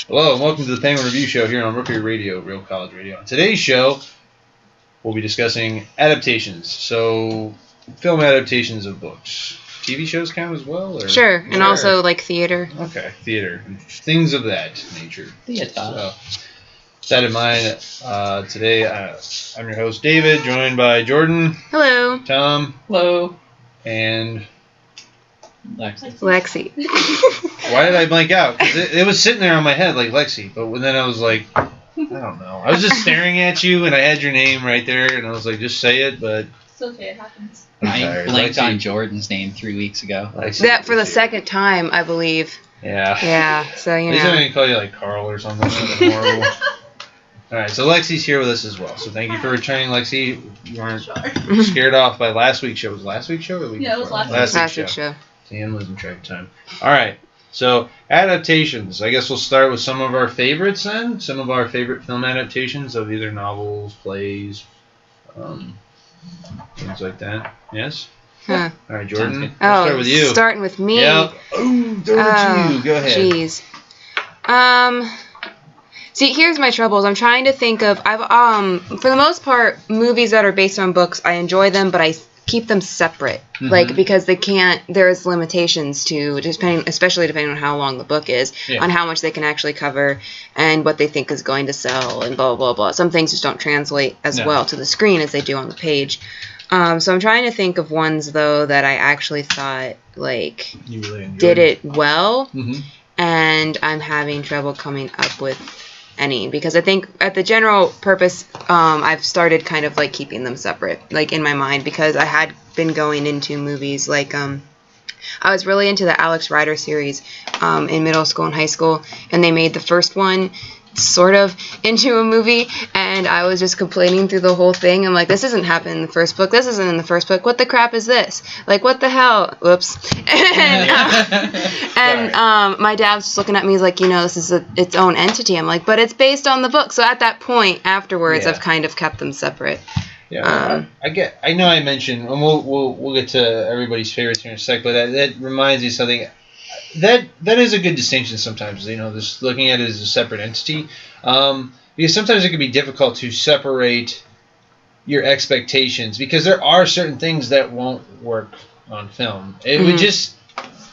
Hello, and welcome to the Penguin Review Show here on Rookery Radio, Real College Radio. On today's show, we'll be discussing adaptations. So, film adaptations of books. TV shows count as well? Or sure, and also like theater. Okay, theater. Things of that nature. Theater. So, with that in mind, today I'm your host, David, joined by Jordan. Hello. Tom. Hello. And Lexi. Why did I blank out? 'Cause it was sitting there on my head like Lexi, but then I was like, I don't know. I was just staring at you, and I had your name right there, and I was like, just say it, but... It's okay, it happens. I blanked on Jordan's name 3 weeks ago. That for the second time, I believe. Yeah. Yeah, so you know. He's going to call you like Carl or something. Something horrible. Alright, so Lexi's here with us as well. So thank you for returning, Lexi. You weren't scared off by last week's show. Was it last week's show or the week before? Yeah, it was last week's show. See, I'm losing track of time. Alright, so adaptations. I guess we'll start with some of our favorites then. Some of our favorite film adaptations of either novels, plays, things like that. Yes? Huh. Alright, Jordan. Oh, start with you. Starting with me. Yep. Oh, throw it to you. Go ahead. Jeez. See, here's my troubles. I'm trying to think of. For the most part, movies that are based on books, I enjoy them, but I keep them separate, like because they can't. There's limitations to especially depending on how long the book is, on how much they can actually cover, and what they think is going to sell, and blah blah blah. Some things just don't translate as well to the screen as they do on the page. So I'm trying to think of ones though that I actually thought like you really did it well, and I'm having trouble coming up with any, because I think at the general purpose, I've started kind of like keeping them separate, like in my mind, because I had been going into movies like I was really into the Alex Rider series in middle school and high school, and they made the first one sort of into a movie, and I was just complaining through the whole thing. I'm like, this doesn't happen in the first book. This isn't in the first book. What the crap is this? Like, what the hell? Whoops. And my dad was just looking at me. He's like, this is its own entity. I'm like, but it's based on the book. So at that point, afterwards, I've kind of kept them separate. Yeah, I know I mentioned, and we'll get to everybody's favorites here in a sec, but that reminds me of something. That is a good distinction sometimes, just looking at it as a separate entity, because sometimes it can be difficult to separate your expectations, because there are certain things that won't work on film. It would just,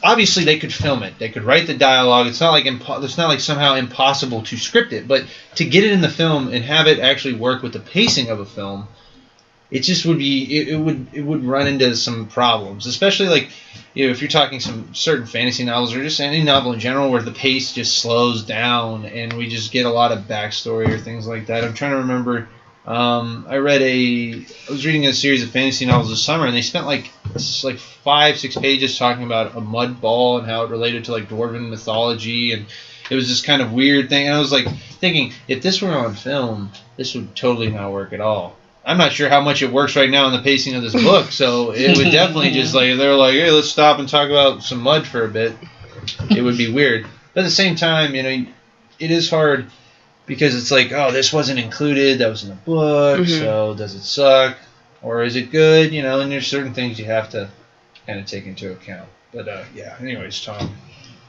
obviously they could film it, they could write the dialogue. It's not like somehow impossible to script it, but to get it in the film and have it actually work with the pacing of a film, it just would be it would run into some problems, especially like if you're talking some certain fantasy novels or just any novel in general where the pace just slows down and we just get a lot of backstory or things like that. I'm trying to remember. I was reading a series of fantasy novels this summer, and they spent like 5-6 pages talking about a mud ball and how it related to like dwarven mythology, and it was this kind of weird thing. And I was like thinking, if this were on film, this would totally not work at all. I'm not sure how much it works right now in the pacing of this book, so it would definitely just like, they're like, hey, let's stop and talk about some mud for a bit. It would be weird. But at the same time, it is hard because it's like, oh, this wasn't included, that was in the book, so does it suck? Or is it good? And there's certain things you have to kind of take into account. But, anyways, Tom.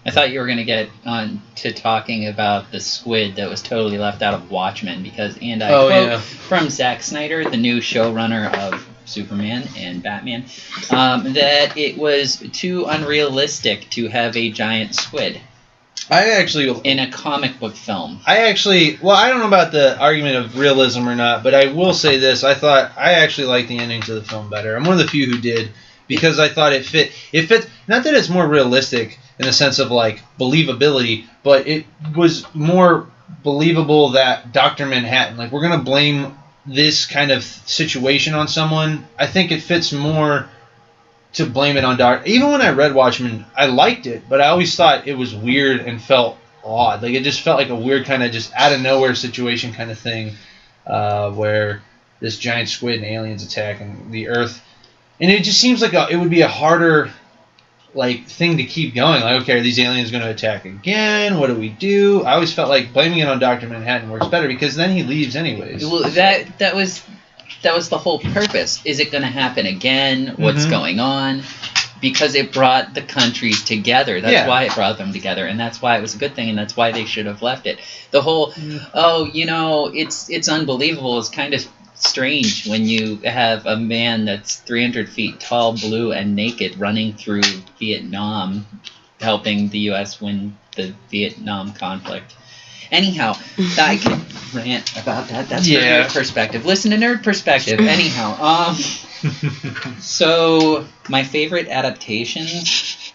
I thought you were going to get on to talking about the squid that was totally left out of Watchmen, because, and I quote from Zack Snyder, the new showrunner of Superman and Batman, that it was too unrealistic to have a giant squid. In a comic book film. I don't know about the argument of realism or not, but I will say this. I actually liked the ending to the film better. I'm one of the few who did, because I thought it fit. Not that it's more realistic in the sense of like believability, but it was more believable that Dr. Manhattan, like, we're going to blame this kind of situation on someone. I think it fits more to blame it on Dr. Even when I read Watchmen, I liked it, but I always thought it was weird and felt odd. Like, it just felt like a weird kind of just out of nowhere situation kind of thing, where this giant squid and aliens attack and the Earth. And it just seems like it would be a harder thing to keep going. Like, okay, are these aliens going to attack again? What do we do? I always felt like blaming it on Dr. Manhattan works better, because then he leaves anyways. Well, that was the whole purpose. Is it going to happen again? What's going on? because it brought the countries together. That's why it brought them together, and that's why it was a good thing, and that's why they should have left it. The whole, it's unbelievable. It's kind of strange when you have a man that's 300 feet tall, blue, and naked running through Vietnam, helping the U.S. win the Vietnam conflict. Anyhow, I could rant about that. That's Nerd Perspective. Listen to Nerd Perspective. Anyhow, so my favorite adaptations.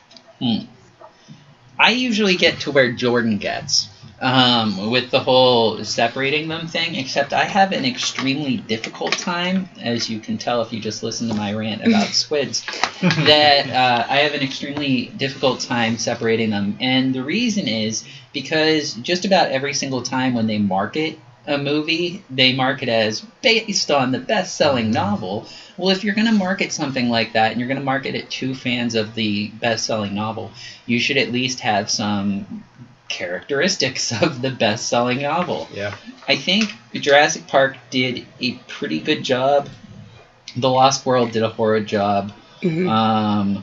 I usually get to where Jordan gets with the whole separating them thing, except I have an extremely difficult time, as you can tell if you just listen to my rant about squids, that I have an extremely difficult time separating them. And the reason is because just about every single time when they market a movie, they market as based on the best-selling novel. Well, if you're going to market something like that, and you're going to market it to fans of the best-selling novel, you should at least have some characteristics of the best-selling novel. Yeah. I think Jurassic Park did a pretty good job. The Lost World did a horrid job. Mm-hmm.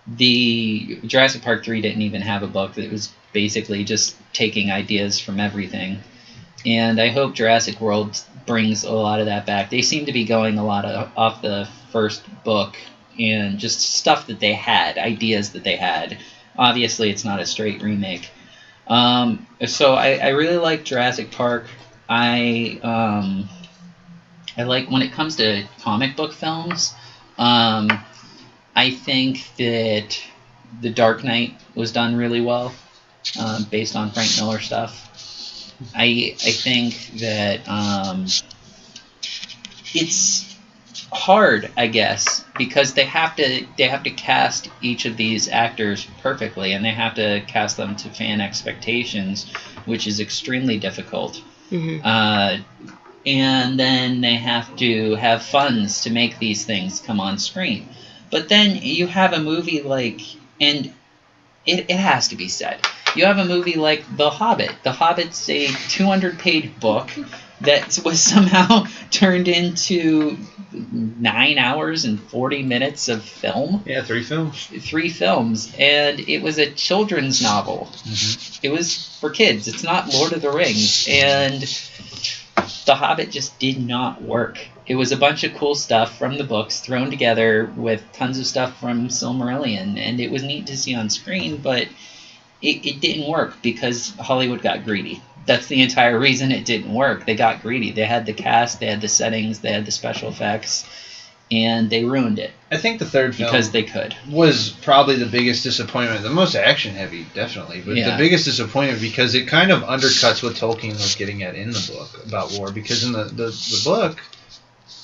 The Jurassic Park 3 didn't even have a book. It was basically just taking ideas from everything. And I hope Jurassic World brings a lot of that back. They seem to be going a lot off the first book and just stuff that they had, ideas that they had. Obviously, it's not a straight remake. So I really like Jurassic Park. I like when it comes to comic book films. I think that The Dark Knight was done really well, based on Frank Miller stuff. I think that it's hard, I guess, because they have to cast each of these actors perfectly, and they have to cast them to fan expectations, which is extremely difficult. Mm-hmm. And then they have to have funds to make these things come on screen. But then you have a movie like, and it has to be said, you have a movie like The Hobbit. The Hobbit's a 200-page book that was somehow turned into 9 hours and 40 minutes of film. Yeah, 3 films. 3 films. And it was a children's novel. Mm-hmm. It was for kids. It's not Lord of the Rings. And The Hobbit just did not work. It was a bunch of cool stuff from the books thrown together with tons of stuff from Silmarillion. And it was neat to see on screen, but it didn't work because Hollywood got greedy. That's the entire reason it didn't work. They got greedy. They had the cast, they had the settings, they had the special effects, and they ruined it. I think the third film because they could was probably the biggest disappointment. The most action heavy, definitely, but the biggest disappointment because it kind of undercuts what Tolkien was getting at in the book about war. Because in the book,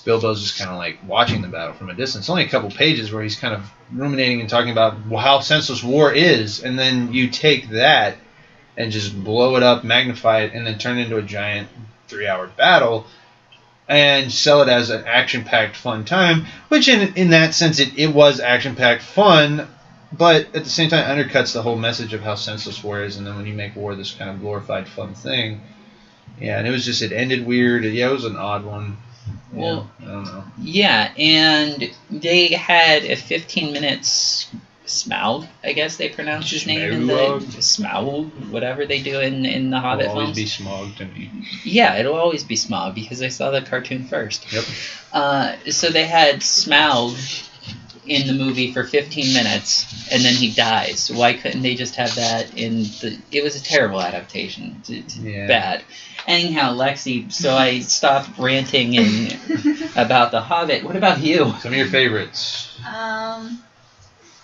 Bilbo's just kind of like watching the battle from a distance. Only a couple pages where he's kind of ruminating and talking about how senseless war is, and then you take that and just blow it up, magnify it, and then turn it into a giant 3-hour battle and sell it as an action-packed fun time, which in that sense it was action-packed fun, but at the same time undercuts the whole message of how senseless war is. And then when you make war this kind of glorified fun thing, and it ended weird. Yeah, it was an odd one. Well, I don't know. Yeah, and they had a 15 minutes Smaug, I guess they pronounce his name in the Smaug, whatever they do in the Hobbit films. It'll always be Smaug to me. Yeah, it'll always be Smaug because I saw the cartoon first. Yep. So they had Smaug in the movie for 15 minutes, and then he dies. Why couldn't they just have that in the... It was a terrible adaptation. It's bad. Anyhow, Lexi, so I stopped ranting about The Hobbit. What about you? Some of your favorites.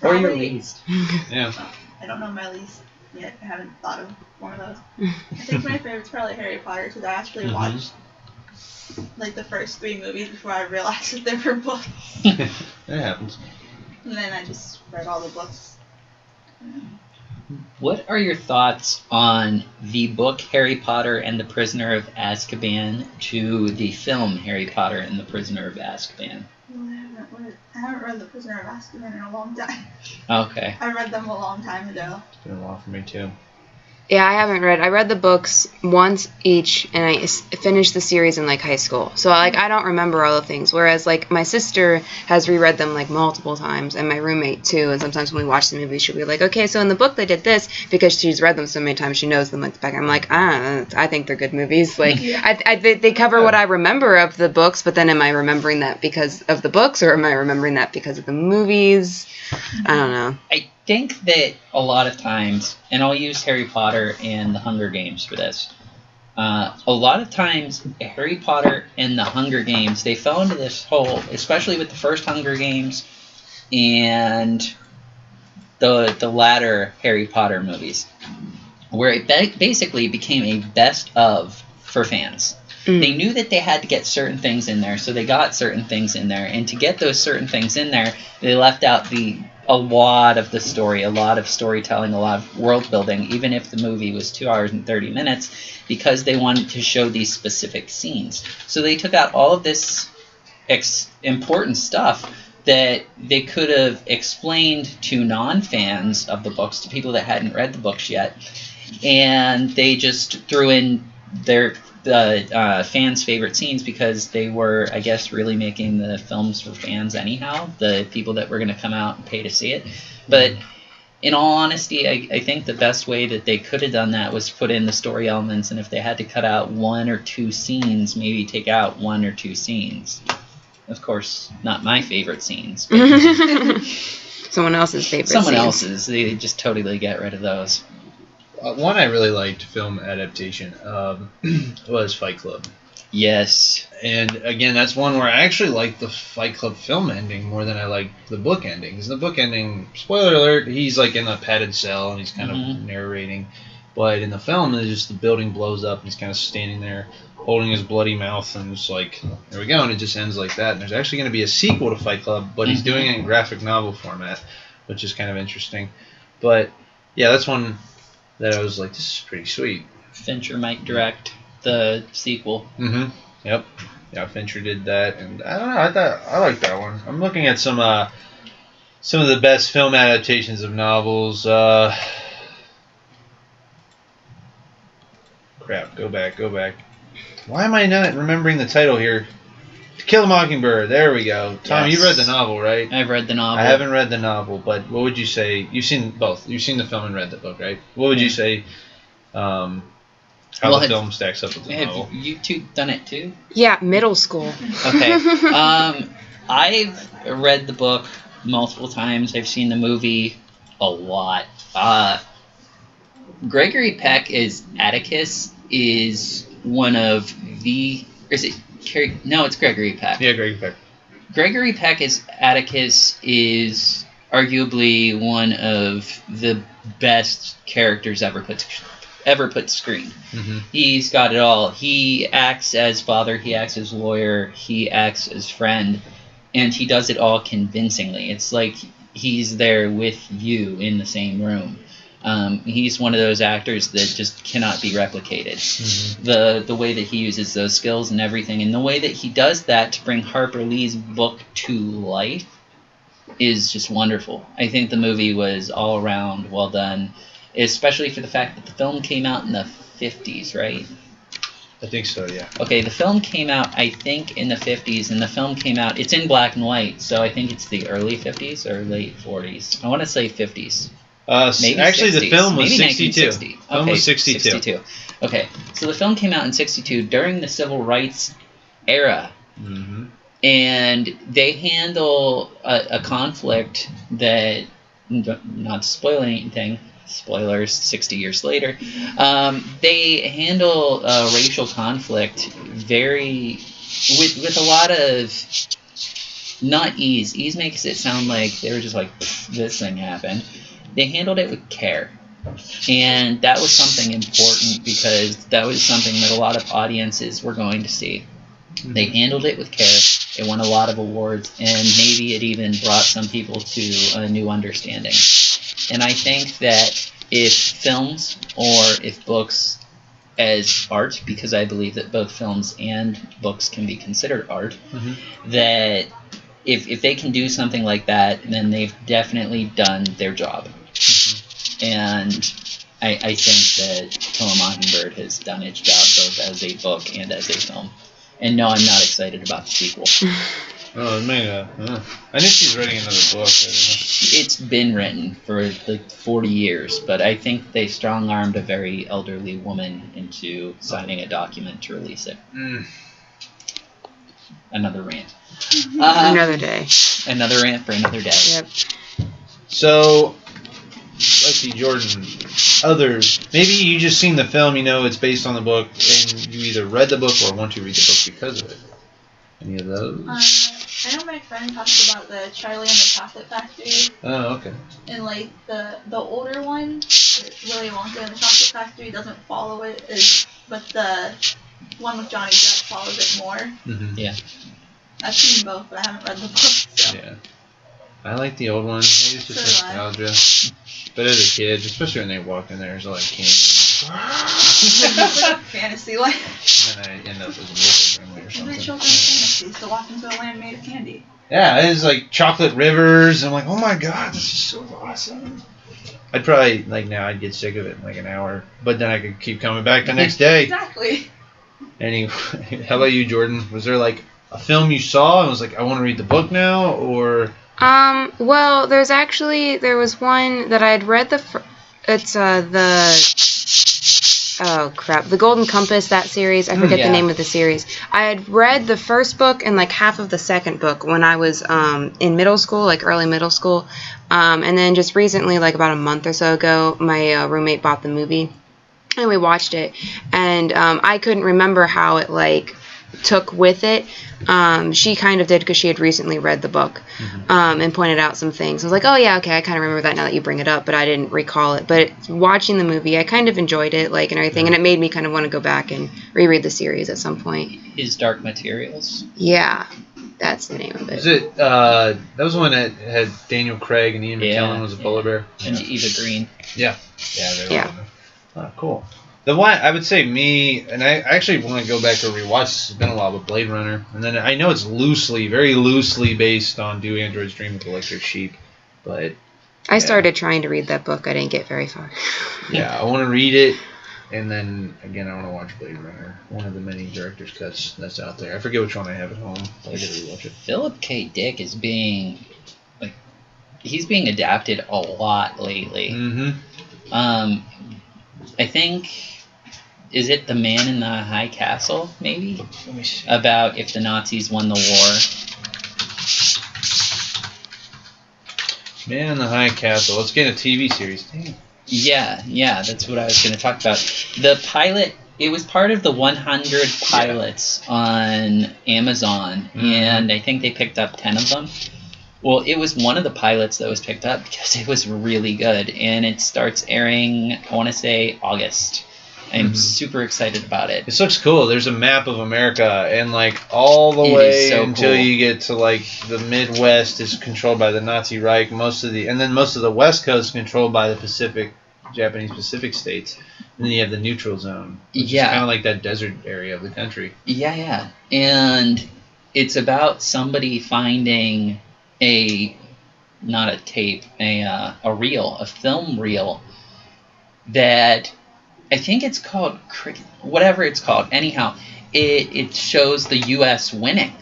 Or your least. Yeah. I don't know my least yet. I haven't thought of one of those. I think my favorite's probably Harry Potter, because I actually watched like the first 3 movies before I realized that they were books. That happens. And then I just read all the books. What are your thoughts on the book Harry Potter and the Prisoner of Azkaban to the film Harry Potter and the Prisoner of Azkaban? I haven't read The Prisoner of Azkaban in a long time. Okay. I read them a long time ago. It's been a while for me too. Yeah, I haven't read. I read the books once each, and I finished the series in like high school. So like I don't remember all the things. Whereas like my sister has reread them like multiple times, and my roommate too. And sometimes when we watch the movies, she'll be like, "Okay, so in the book they did this," because she's read them so many times, she knows them like the back. I'm like, I think they're good movies. Like they cover what I remember of the books, but then am I remembering that because of the books, or am I remembering that because of the movies? I don't know. I think that a lot of times, and I'll use Harry Potter and the Hunger Games for this, a lot of times Harry Potter and the Hunger Games, they fell into this hole, especially with the first Hunger Games and the latter Harry Potter movies, where it basically became a best of for fans. They knew that they had to get certain things in there, so they got certain things in there. And to get those certain things in there, they left out a lot of the story, a lot of storytelling, a lot of world building, even if the movie was 2 hours and 30 minutes, because they wanted to show these specific scenes. So they took out all of this important stuff that they could have explained to non-fans of the books, to people that hadn't read the books yet, and they just threw in their fans' favorite scenes because they were, I guess, really making the films for fans anyhow, the people that were going to come out and pay to see it. But in all honesty, I think the best way that they could have done that was put in the story elements, and if they had to cut out 1 or 2 scenes, maybe take out 1 or 2 scenes. Of course, not my favorite scenes. Someone else's favorite Someone scenes. else's. They just totally get rid of those. One I really liked film adaptation was Fight Club. Yes. And again, that's one where I actually like the Fight Club film ending more than I like the book ending. Because the book ending, spoiler alert, he's like in a padded cell and he's kind of narrating. But in the film, it's just the building blows up and he's kind of standing there holding his bloody mouth and it's like, there we go, and it just ends like that. And there's actually going to be a sequel to Fight Club, but he's doing it in graphic novel format, which is kind of interesting. But yeah, that's one that I was like, this is pretty sweet. Fincher might direct the sequel. Yep. Yeah, Fincher did that, and I don't know. I like that one. I'm looking at some of the best film adaptations of novels. Crap. Go back. Why am I not remembering the title here? To Kill a Mockingbird. There we go. Tom, Yes. you read the novel, right? I've read the novel. I haven't read the novel, but what would you say? You've seen both. You've seen the film and read the book, right? What would you say? How the film stacks up with the novel? Have you two done it too? Yeah, middle school. Okay. I've read the book multiple times. I've seen the movie a lot. Gregory Peck as Atticus is one of the... Is it... No, it's Gregory Peck. Yeah, Gregory Peck. Gregory Peck as Atticus is arguably one of the best characters ever put to screen. He's got it all. He acts as father, he acts as lawyer, he acts as friend, and he does it all convincingly. It's like he's there with you in the same room. He's one of those actors that just cannot be replicated. The way that he uses those skills and everything, and the way that he does that to bring Harper Lee's book to life is just wonderful. I think the movie was all around well done, especially for the fact that the film came out in the 50s, right? I think so, yeah. Okay, the film came out, I think, in the 50s, and the film came out, it's in black and white, so I think it's the early 50s or late 40s. I want to say 50s. Maybe actually, 60s. the film was Maybe 62. 1960. The film was 62. Okay, so the film came out in 62 during the Civil Rights era. And they handle a conflict that, not to spoil anything, spoilers 60 years later, they handle racial conflict with a lot of, not ease. Ease makes it sound like they were just like, this thing happened. They handled it with care. And that was something important because that was something that a lot of audiences were going to see. They handled it with care. It won a lot of awards, and maybe it even brought some people to a new understanding. And I think that if films or if books as art, because I believe that both films and books can be considered art, that if they can do something like that, then they've definitely done their job. And I think that Kill a Mockingbird has done its job both as a book and as a film. And no, I'm not excited about the sequel. Oh, it made I knew she's writing another book. It's been written for like 40 years, but I think they strong-armed a very elderly woman into signing a document to release it. Another rant. Another day. Another rant for another day. Yep. So, let's see, Jordan. Others. Maybe you just seen the film, you know it's based on the book, and you either read the book or want to read the book because of it. Any of those? I know my friend talks about the Charlie and the Chocolate Factory. Oh, okay. And like the older one, Willy Wonka and the Chocolate Factory doesn't follow it, but the one with Johnny Depp follows it more. Mm-hmm. Yeah. I've seen both, but I haven't read the book. So. Yeah. I like the old one. Maybe it's just nostalgia. But as a kid, especially when they walk in there, there's a lot of candy. It's like a fantasy land. And then I end up as a wolf or something. It's a children's fantasy to walk into a land made of candy. Yeah, it's like chocolate rivers. I'm like, oh my god, this is so awesome. I'd probably, like now, I'd get sick of it in like an hour. But then I could keep coming back the next day. Exactly. Anyway, how about you, Jordan? Was there like a film you saw and was like, I want to read the book now, or... Well, there was one that I had read The Golden Compass, that series. I forget the name of the series. I had read the first book and like half of the second book when I was in middle school, like early middle school. And then just recently, like about a month or so ago, my roommate bought the movie and we watched it. And I couldn't remember how it like took with it. She kind of did because she had recently read the book and pointed out some things. I was like, oh yeah, okay, I kind of remember that now that you bring it up, but I didn't recall it. But watching the movie, I kind of enjoyed it, like, and everything, and it made me kind of want to go back and reread the series at some point. His Dark Materials? Yeah, that's the name of it. Was it, that was the one that had Daniel Craig and Ian McKellen was a polar bear? And Eva Green. Yeah. Yeah. Oh, cool. The one, I would say me, and I actually want to go back to rewatch, it's been a while, but Blade Runner. And then I know it's very loosely based on Do Androids Dream of Electric Sheep, but... I started trying to read that book. I didn't get very far. Yeah, I want to read it, and then, again, I want to watch Blade Runner, one of the many director's cuts that's out there. I forget which one I have at home, but I gotta rewatch it. Philip K. Dick is being, like, he's being adapted a lot lately. Mm-hmm. I think... Is it The Man in the High Castle, maybe? Let me see. About if the Nazis won the war. Man in the High Castle. Let's get a TV series. Damn. Yeah, that's what I was going to talk about. The pilot, it was part of the 100 pilots on Amazon, and I think they picked up 10 of them. Well, it was one of the pilots that was picked up because it was really good, and it starts airing, I want to say, August. I'm super excited about it. This looks cool. There's a map of America, and like all the way until you get to like the Midwest is controlled by the Nazi Reich. Most of the West Coast is controlled by the Japanese Pacific states. And then you have the neutral zone, which is kind of like that desert area of the country. Yeah. And it's about somebody finding a film reel that... I think it's called whatever it's called. Anyhow, it shows the U.S. winning.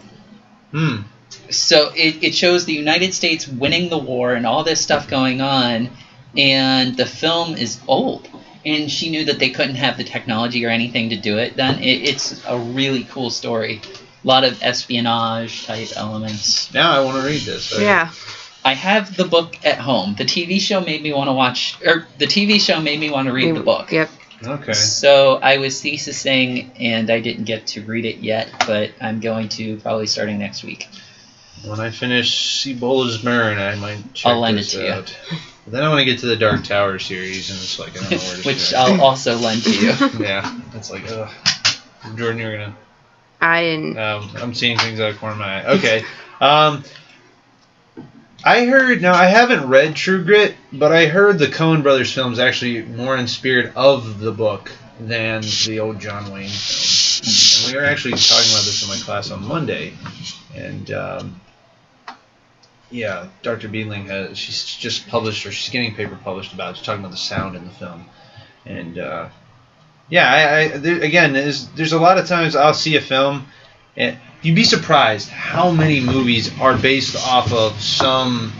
So it shows the United States winning the war and all this stuff going on, and the film is old. And she knew that they couldn't have the technology or anything to do it then. It's a really cool story. A lot of espionage type elements. Now I want to read this. Yeah. I have the book at home. The TV show made me want to read the book. Yep. Okay. So I was thesising, and I didn't get to read it yet, but I'm going to probably starting next week. When I finish Ebola's Burn, I might check I'll lend this it to out. But then I want to get to the Dark Tower series, and it's like, I don't know where to Which start. I'll also lend to you. Yeah. It's like, ugh. Jordan, you're going to... I didn't... I'm seeing things out of the corner of my eye. Okay. I heard, now I haven't read True Grit, but I heard the Coen Brothers film is actually more in spirit of the book than the old John Wayne film. And we were actually talking about this in my class on Monday. And, Dr. Beedling she's just published, or she's getting a paper published about it. She's talking about the sound in the film. And again, there's a lot of times I'll see a film, and you'd be surprised how many movies are based off of some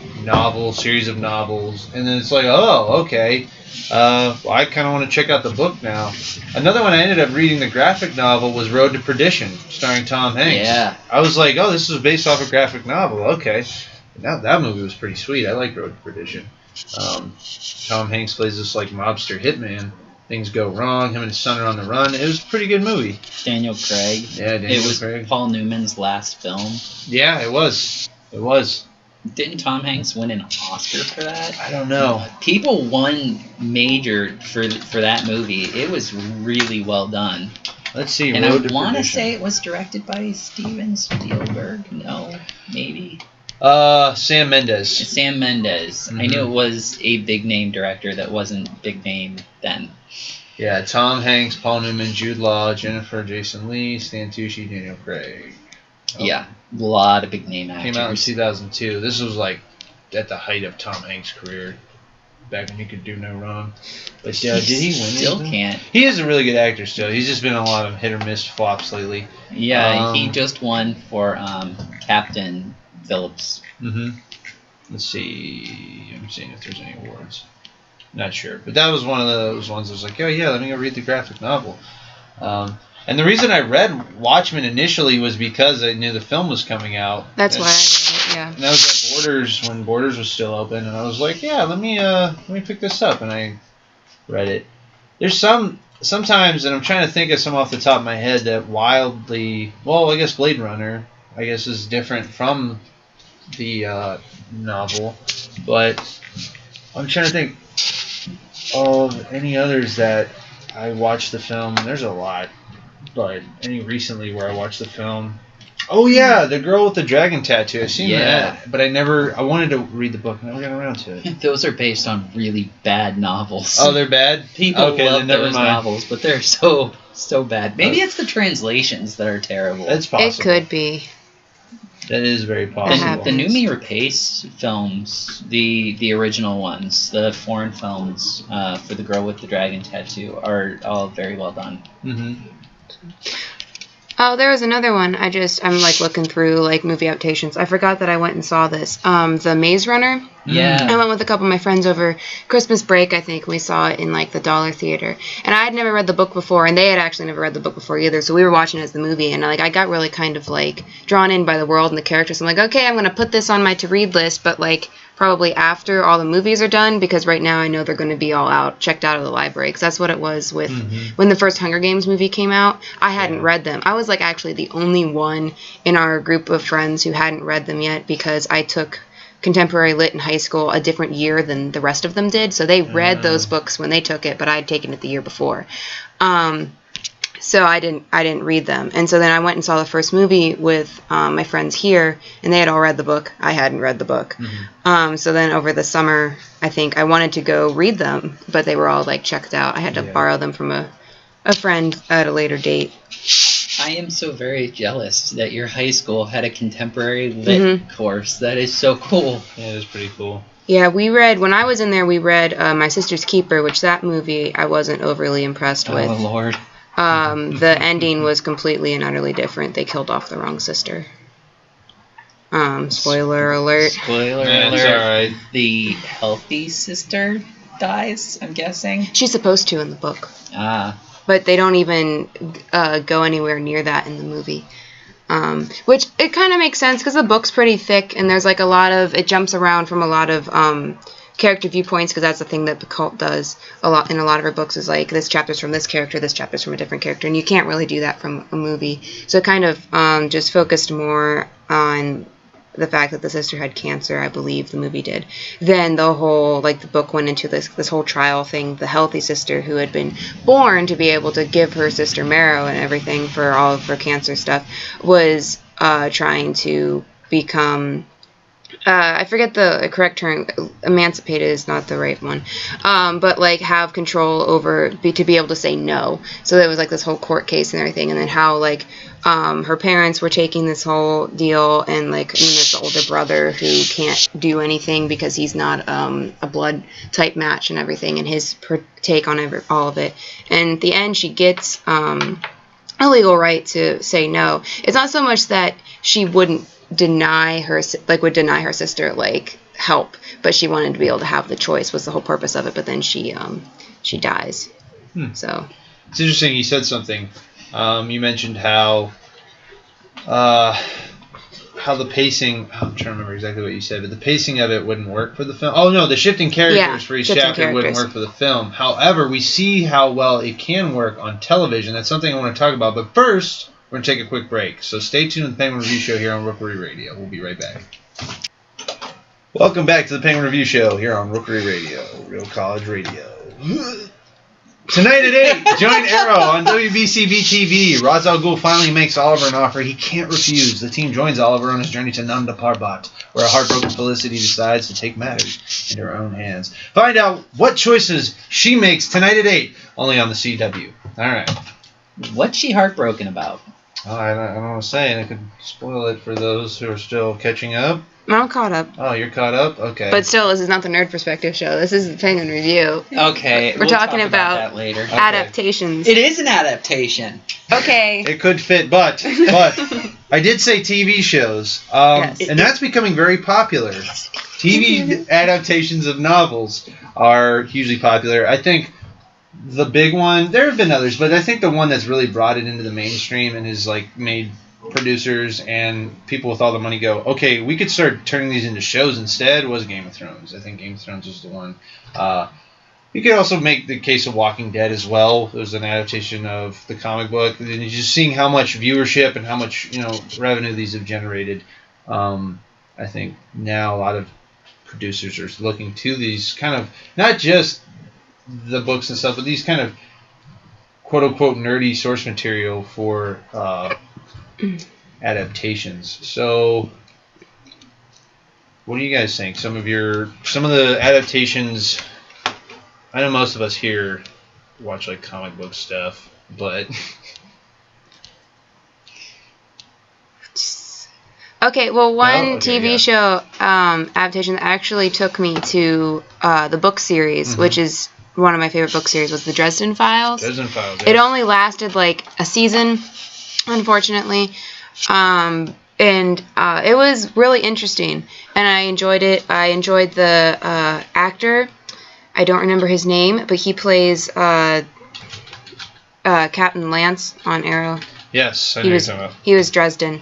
series of novels, and then it's like, oh, okay, I kind of want to check out the book now. Another one I ended up reading the graphic novel was Road to Perdition, starring Tom Hanks. Yeah. I was like, oh, this is based off a graphic novel. Okay. That movie was pretty sweet. I like Road to Perdition. Tom Hanks plays this like mobster hitman. Things go wrong. Him and his son are on the run. It was a pretty good movie. Daniel Craig. Yeah, Daniel Craig. It was Paul Newman's last film. Yeah, it was. It was. Didn't Tom Hanks win an Oscar for that? I don't know. People won major for that movie. It was really well done. Let's see. And I want to say it was directed by Steven Spielberg. No, maybe. Sam Mendes. Sam Mendes. Mm-hmm. I knew it was a big name director that wasn't big name then. Yeah, Tom Hanks, Paul Newman, Jude Law, Jennifer Jason Leigh, Stan Tucci, Daniel Craig. Oh. Yeah, a lot of big name actors. Came out in 2002. This was like at the height of Tom Hanks' career. Back when he could do no wrong. But did he win? Still can't. He is a really good actor still. He's just been in a lot of hit or miss flops lately. Yeah, he just won for Captain Phillips. Mm-hmm. Let's see. I'm seeing if there's any awards. Not sure. But that was one of those ones I was like, oh yeah, let me go read the graphic novel. And the reason I read Watchmen initially was because I knew the film was coming out. That's why I read it, yeah. And that was at Borders when Borders was still open, and I was like, yeah, let me pick this up, and I read it. There's sometimes, and I'm trying to think of some off the top of my head that I guess Blade Runner, I guess, is different from the novel, but I'm trying to think of any others that I watched the film. There's a lot. But any recently where I watched the film. Oh yeah, the girl with the dragon tattoo. I've seen that, but I wanted to read the book, never got around to it. Those are based on really bad novels. Oh, they're bad? People love those novels, but they're so bad. Maybe it's the translations that are terrible. That's possible. It could be. That is very possible. The Noomi Rapace films, the original ones, the foreign films for the girl with the dragon tattoo, are all very well done. Mm-hmm. Oh, there was another one. I'm like looking through like movie adaptations. I forgot that I went and saw this. The Maze Runner. Yeah. I went with a couple of my friends over Christmas break, I think. We saw it in like the Dollar Theater. And I had never read the book before, and they had actually never read the book before either. So we were watching it as the movie, and I got really kind of like drawn in by the world and the characters. I'm like, okay, I'm going to put this on my to-read list, but like probably after all the movies are done, because right now I know they're going to be all checked out of the library, because that's what it was with when the first Hunger Games movie came out. I hadn't read them. I was like actually the only one in our group of friends who hadn't read them yet, because I took contemporary lit in high school a different year than the rest of them did, so they read those books when they took it, but I had taken it the year before. So I didn't read them. And so then I went and saw the first movie with my friends here, and they had all read the book. I hadn't read the book. Mm-hmm. So then over the summer, I think I wanted to go read them, but they were all like checked out. I had to borrow them from a friend at a later date. I am so very jealous that your high school had a contemporary lit course. That is so cool. Yeah, it is pretty cool. Yeah, when I was in there, we read My Sister's Keeper, which that movie I wasn't overly impressed with. Oh, Lord. The ending was completely and utterly different. They killed off the wrong sister. Spoiler alert. Spoiler alert. It's alright. The healthy sister dies, I'm guessing. She's supposed to in the book. But they don't even go anywhere near that in the movie. Which, it kind of makes sense, because the book's pretty thick, and there's like a lot of, it jumps around from a lot of character viewpoints, because that's the thing that the cult does a lot in a lot of her books, is like, this chapter's from this character, this chapter's from a different character, and you can't really do that from a movie. So it kind of just focused more on the fact that the sister had cancer, I believe the movie did, then the whole, like, the book went into this whole trial thing. The healthy sister, who had been born to be able to give her sister marrow and everything for all of her cancer stuff, was trying to become I forget the correct term. Emancipated is not the right one. But like have control over to be able to say no. So there was like this whole court case and everything, and then how like her parents were taking this whole deal, and like there's the older brother who can't do anything because he's not a blood type match and everything, and his take on all of it. And at the end, she gets a legal right to say no. It's not so much that she wouldn't deny her sister like help, but she wanted to be able to have the choice was the whole purpose of it. But then she dies. So it's interesting you said something. You mentioned how the pacing, I'm trying to remember exactly what you said, but the pacing of it wouldn't work for the film. Oh no, the shifting characters for each chapter wouldn't work for the film. However, we see how well it can work on television. That's something I want to talk about, but first we're going to take a quick break, so stay tuned to the Penguin Review Show here on Rookery Radio. We'll be right back. Welcome back to the Penguin Review Show here on Rookery Radio, Real College Radio. Tonight at 8, join Arrow on WBCB-TV. Ra's al Ghul finally makes Oliver an offer he can't refuse. The team joins Oliver on his journey to Nanda Parbat, where a heartbroken Felicity decides to take matters into her own hands. Find out what choices she makes tonight at 8, only on the CW. All right. What's she heartbroken about? Oh, I don't want to say, and it could spoil it for those who are still catching up. I'm caught up. Oh, you're caught up? Okay. But still, this is not the Nerd Perspective Show. This is the Penguin Review. Okay. We're talking about that later. Adaptations. It is an adaptation. Okay. It could fit, but I did say TV shows. Yes. And that's becoming very popular. TV adaptations of novels are hugely popular. I think the big one, there have been others, but I think the one that's really brought it into the mainstream and has like made producers and people with all the money go, okay, we could start turning these into shows instead, was Game of Thrones. I think Game of Thrones was the one. You could also make the case of Walking Dead as well. It was an adaptation of the comic book. And you're just seeing how much viewership and how much revenue these have generated. I think now a lot of producers are looking to these kind of, not just the books and stuff, but these kind of quote-unquote nerdy source material for adaptations. So what do you guys think? Some of the adaptations, I know most of us here watch like comic book stuff, but okay, well, one TV show adaptation that actually took me to the book series, which is one of my favorite book series, was the Dresden Files. Dresden Files, yeah. It only lasted like a season, unfortunately. And it was really interesting, and I enjoyed it. I enjoyed the actor. I don't remember his name, but he plays Captain Lance on Arrow. Yes, I know you're talking about. He was Dresden.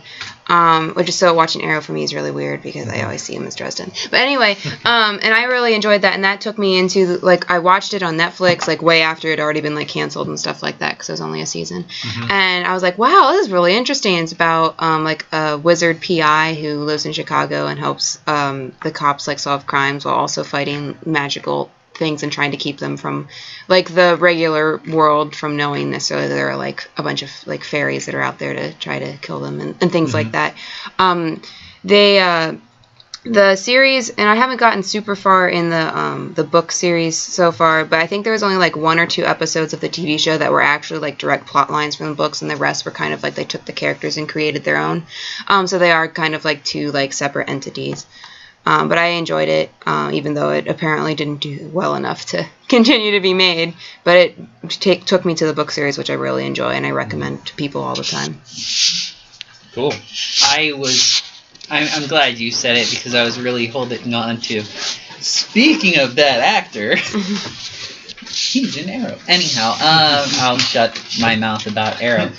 Which is so watching Arrow for me is really weird because I always see him as Dresden. But anyway, and I really enjoyed that, and that took me into I watched it on Netflix way after it had already been canceled and stuff like that because it was only a season. And I was like, wow, this is really interesting. It's about a wizard PI who lives in Chicago and helps the cops solve crimes while also fighting magical things and trying to keep them from the regular world from knowing necessarily there are a bunch of fairies that are out there to try to kill them and things like that. The series, and I haven't gotten super far in the book series so far, but I think there was only 1 or 2 episodes of the TV show that were actually direct plot lines from the books, and the rest were kind of they took the characters and created their own. So they are kind of 2 separate entities. But I enjoyed it, even though it apparently didn't do well enough to continue to be made. But it took me to the book series, which I really enjoy, and I recommend to people all the time. Cool. I'm glad you said it because I was really holding on to. Speaking of that actor, he's in Arrow. Anyhow, I'll shut my mouth about Arrow.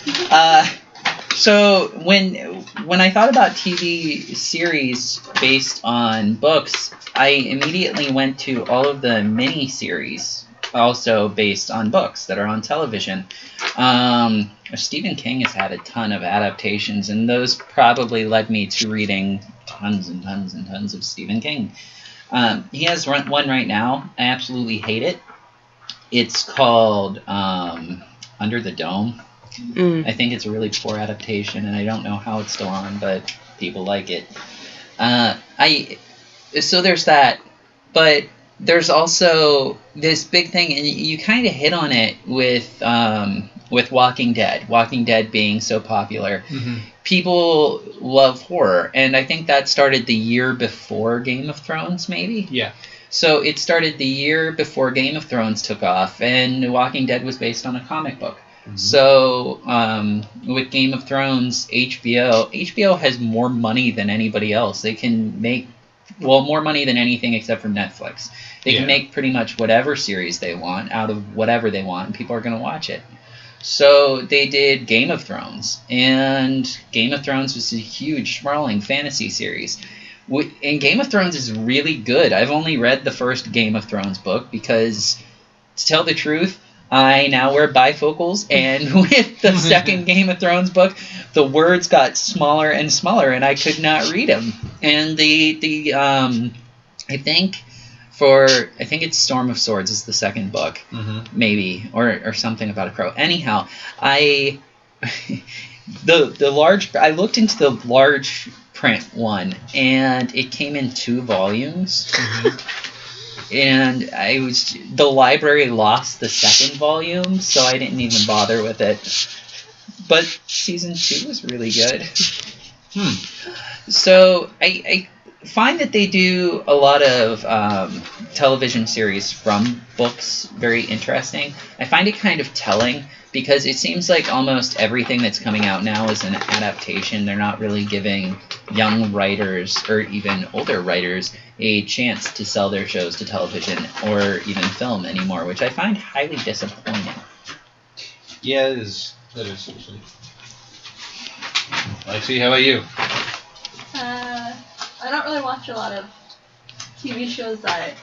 So when I thought about TV series based on books, I immediately went to all of the mini-series also based on books that are on television. Stephen King has had a ton of adaptations, and those probably led me to reading tons and tons and tons of Stephen King. He has one right now. I absolutely hate it. It's called Under the Dome. I think it's a really poor adaptation, and I don't know how it's still on, but people like it. so there's that, but there's also this big thing, and you kind of hit on it with Walking Dead. Walking Dead being so popular. Mm-hmm. People love horror, and I think that started the year before Game of Thrones, maybe? Yeah. So it started the year before Game of Thrones took off, and Walking Dead was based on a comic book. Mm-hmm. So with Game of Thrones, HBO has more money than anybody else. They can make, more money than anything except for Netflix. They can make pretty much whatever series they want out of whatever they want, and people are going to watch it. So they did Game of Thrones, and Game of Thrones was a huge, sprawling fantasy series. And Game of Thrones is really good. I've only read the first Game of Thrones book because, to tell the truth, I now wear bifocals, and with the second Game of Thrones book, the words got smaller and smaller, and I could not read them. And I think it's Storm of Swords is the second book, maybe, or something about a crow. Anyhow, I looked into the large print one, and it came in 2 volumes. And the library lost the second volume, so I didn't even bother with it. But season 2 was really good. So I find that they do a lot of television series from books very interesting. I find it kind of telling because it seems like almost everything that's coming out now is an adaptation. They're not really giving young writers or even older writers a chance to sell their shows to television or even film anymore, which I find highly disappointing. Yeah, it is. That is actually. Lexi, how about you? I don't really watch a lot of TV shows that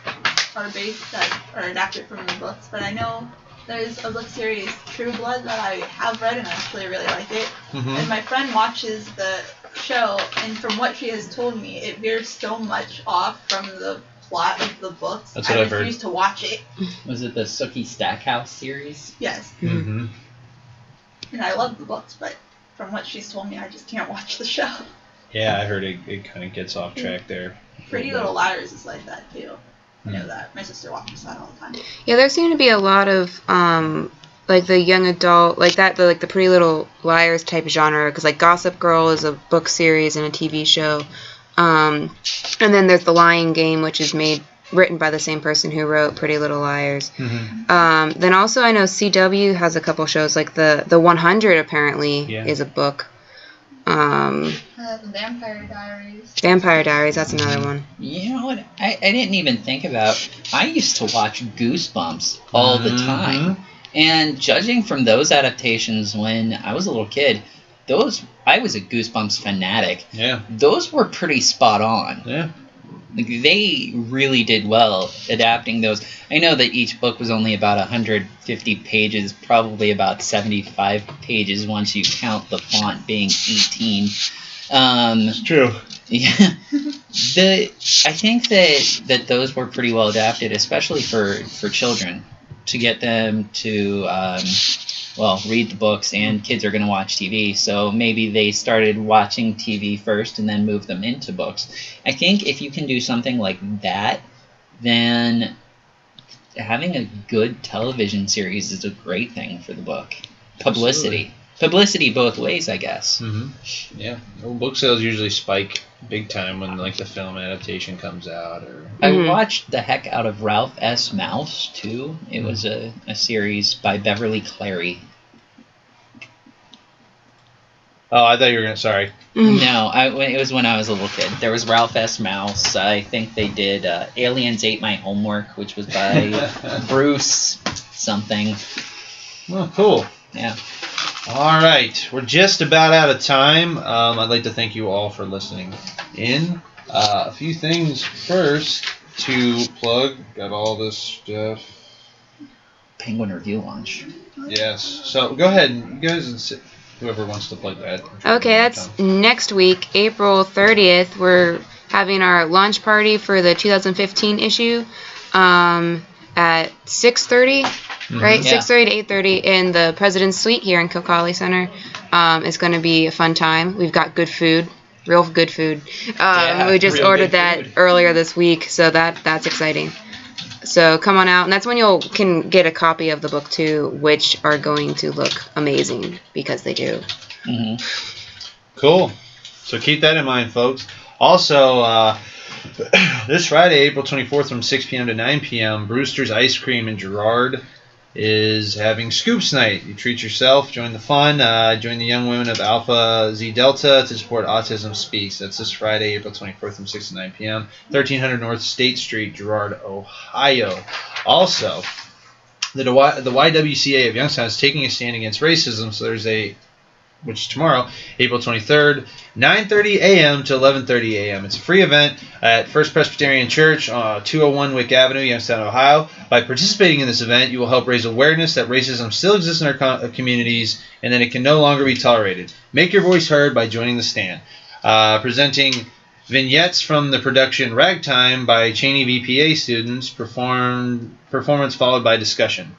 are adapted from the books, but I know there's a book series, True Blood, that I have read and I actually really like it. And my friend watches the show, and from what she has told me, it veers so much off from the plot of the books. That's what I've heard. I refuse to watch it. Was it the Sookie Stackhouse series? Yes. And I love the books, but from what she's told me, I just can't watch the show. Yeah, I heard it kind of gets off track there. Pretty Little Liars is like that too. I know that. My sister watches that all the time. Yeah, there seem to be a lot of like the young adult, like that, the Pretty Little Liars type genre, because like Gossip Girl is a book series and a TV show, and then there's The Lying Game, which is written by the same person who wrote Pretty Little Liars. Then also I know CW has a couple shows, like the 100 apparently is a book. The Vampire Diaries. Vampire Diaries, that's another one. You know what? I didn't even think about. I used to watch Goosebumps all the time. And judging from those adaptations when I was a little kid, I was a Goosebumps fanatic. Yeah. Those were pretty spot on. Yeah. Like, they really did well adapting those. I know that each book was only about 150 pages, probably about 75 pages once you count the font being 18. It's true. Yeah. I think that those were pretty well adapted, especially for children, to get them to read the books, and kids are going to watch TV, so maybe they started watching TV first and then moved them into books. I think if you can do something like that, then having a good television series is a great thing for the book. Publicity. Publicity both ways, I guess. Yeah. Well, book sales usually spike big time when like the film adaptation comes out. I watched the heck out of Ralph S. Mouse, too. It was a series by Beverly Clary. Oh, I thought you were going to... Sorry. No, it was when I was a little kid. There was Ralph S. Mouse. I think they did Aliens Ate My Homework, which was by Bruce something. Oh, cool. Yeah. All right. We're just about out of time. I'd like to thank you all for listening in. A few things first to plug. Got all this stuff. Penguin Review launch. Yes. So go ahead, you guys, and sit. Whoever wants to plug that. Okay, that's next week, April 30th. We're having our launch party for the 2015 issue at 6:30, right? Yeah. 6:30 to 8:30 in the President's Suite here in Kilcawley Center. It's going to be a fun time. We've got good food. real good food. We just ordered that earlier this week, so that's exciting. So come on out, and that's when you can get a copy of the book too, which are going to look amazing because they do. Mm-hmm. Cool. So keep that in mind, folks. Also, this Friday, April 24th, from 6 p.m. to 9 p.m., Brewster's Ice Cream in Girard is having Scoops Night. You treat yourself, join the fun, join the young women of Alpha Zeta Delta to support Autism Speaks. That's this Friday, April 24th from 6 to 9 p.m., 1300 North State Street, Girard, Ohio. Also, the YWCA of Youngstown is taking a stand against racism, so there's which is tomorrow, April 23rd, 9:30 a.m. to 11:30 a.m. It's a free event at First Presbyterian Church, 201 Wick Avenue, Youngstown, Ohio. By participating in this event, you will help raise awareness that racism still exists in our communities and that it can no longer be tolerated. Make your voice heard by joining the stand. Presenting vignettes from the production Ragtime by Cheney VPA students, performance followed by discussion.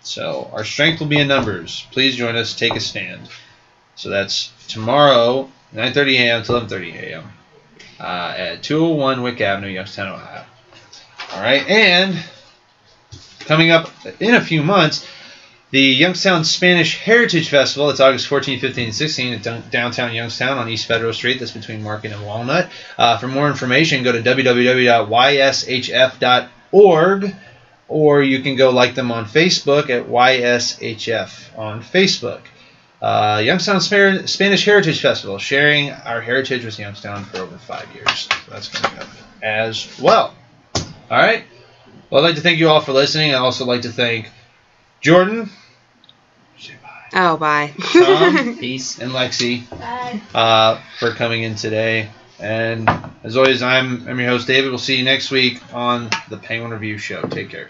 So our strength will be in numbers. Please join us. Take a stand. So that's tomorrow, 9:30 a.m. to 11:30 a.m. At 201 Wick Avenue, Youngstown, Ohio. All right, and coming up in a few months, the Youngstown Spanish Heritage Festival. It's August 14, 15, and 16 at downtown Youngstown on East Federal Street. That's between Market and Walnut. For more information, go to www.ysHF.org. Or you can go like them on Facebook at YSHF on Facebook. Youngstown Spanish Heritage Festival, sharing our heritage with Youngstown for over 5 years. So that's coming up as well. All right. Well, I'd like to thank you all for listening. I'd also like to thank Jordan. Say bye. Oh, bye. Tom. Peace. And Lexi. Bye. For coming in today. And as always, I'm your host, David. We'll see you next week on the Penguin Review Show. Take care.